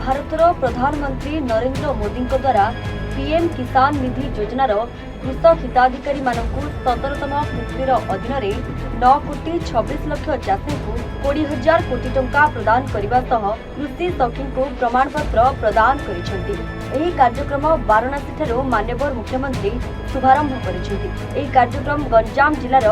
भारतर प्रधानमंत्री नरेंद्र मोदी द्वारा पीएम किसान निधि योजनार कृषक हिताधिकारी मानकु 17तम किस्तिर अधीन 9 कोटी 26 लाख चाषी को 20,000 कोटी टंका प्रदान करने सह कृषि सखी को प्रमाणपत्र प्रदान करिसेंति। एही कार्यक्रम वाराणसी ठारू मान्यवर मुख्यमंत्री शुभारंभ करिसेंति। एही कार्यक्रम गंजाम जिलार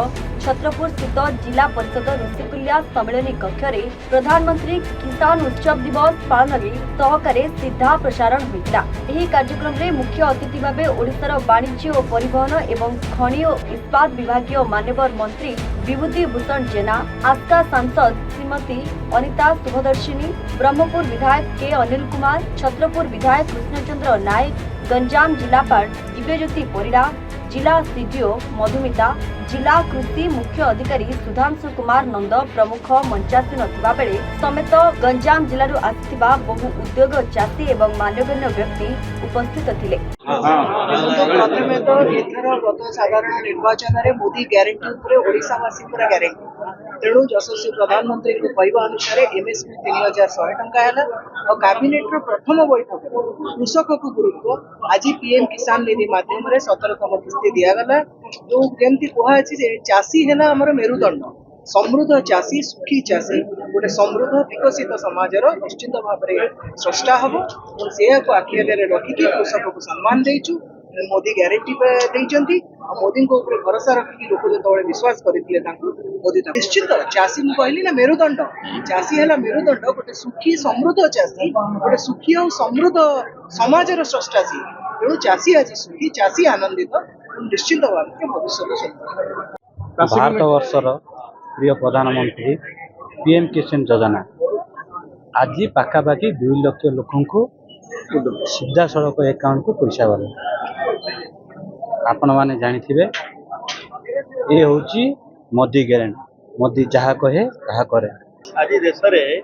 छत्रपुर स्थित जिला परिषद ऋषिकुल्या सम्मेलनी कक्ष रे प्रधानमंत्री किसान उत्सव दिवस पालन रे सहकारे सीधा प्रसारण होइता। एही कार्यक्रम रे मुख्य अतिथि भाबे ओडिशार वाणिज्य और परिवहन एवं खनि और इस्पात विभागीय मान्यवर मंत्री विभूति भूषण जेना, आस्का सांसद श्रीमती अनिता शुभदर्शिनी, ब्रह्मपुर विधायक के अनिल कुमार, छत्रपुर विधायक कृष्णचंद्र नायक, गंजाम जिलापाल दिव्यज्योति परिड़ा, जिला सीडीओ मधुमिता, जिला कृषि मुख्य अधिकारी सुधांशु कुमार नंद प्रमुख मंचासीन थिबा बेले समेत गंजाम जिलारू आसिथिबा बहु उद्योग चाषी एवं मान्यगण्य व्यक्ति उपस्थित थिले। प्रथमे तो एथर गत साधारण निर्वाचन में मोदी ग्यारंटी उपरे ओडिशावासी पूरा ग्यारंटी तेणु यशस्वी प्रधानमंत्री को कहवा अनुसार एमएसपी 3,100 टंका है और कैबिनेट प्रथम बैठक कृषक को गुरुत्व आज पीएम किसान निधि माध्यम 17तम किस्ती दिगला जो केमती कहुच्छे चाषी है आमर मेरुदंड समृद्ध चाषी सुखी चाषी गोटे समृद्ध विकसित समाजर निश्चित भाव में स्रष्टा हम और से आखि आगे रखिकी कृषक को सम्मान देचु। मोदी ग्यारंटी देइचंती मोदी को ऊपर भरोसा रखिकी लोक जो विश्वास करते मोदी निश्चित चाषी मुझे कहली ना मेरुदंड चाषी है मेरुदंड गोटे सुखी समृद्ध चाषी गोटे सुखी और समृद्ध समाजर स्रष्टा सी तेणु चाषी आज सुखी चाषी आनंदित निश्चित भाव में भविष्य भारत वर्षर प्रिय प्रधानमंत्री पीएम किसान योजना आज पाखापाखि 2 लाख लोक सीधा सड़क अकाउंट को पैसा गला आपण मैंने जानी ये हूँ मोदी ग्यारंटी मोदी जहाँ कहे ताहा करे। आज देश में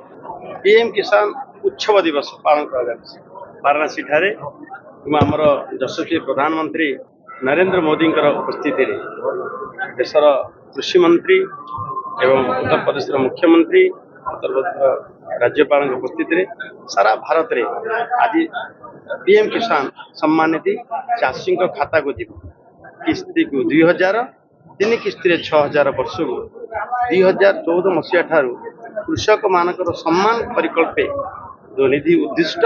पीएम किसान उत्सव दिवस पालन कर वाराणसी ठारे आमर यशस्वी प्रधानमंत्री नरेंद्र मोदी उपस्थिति देशर कृषि मंत्री एवं उत्तर प्रदेश मुख्यमंत्री उत्तर प्रदेश राज्यपाल उपस्थिति सारा भारत रे आज पीएम किसान सम्मान निधि चाषी खाता को जीव किस्ती को 2,000 तीन किस्ती 6,000 वर्ष को 2014 मसीहा ठारू कृषक मानकर सम्मान परिकल्पे जो निधि उद्दिष्ट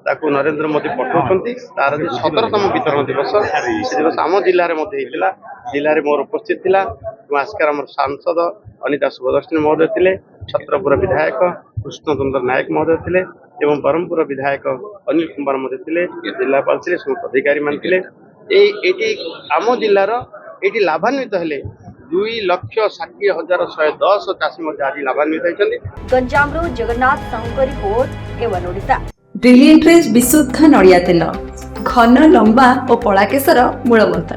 ताकू नरेंद्र मोदी पठाउछंती तार 17तम वितरण दिवस दिवस आम जिले में जिले में मोर उपस्थित थिला आस्कार आम सांसद अनिता शुभदर्शिनी महोदय थे छत्रपुर विधायक कृष्णचंद्र नायक महोदय थे एवं ब्रह्मपुर विधायक अनिल कुमार महोदय थे जिलापाल थे समस्त अधिकारी मान थे आम जिलार ये लाभान्वित हेले 2,60,110 चाषी आज लाभान्वित होती। गंजाम जगन्नाथ साहू का रिपोर्ट एवं ओडिशा। ब्रिलियंट विशुद्ध नड़िया तेल घन लंबा और पड़ा केशर मूलमंत्र।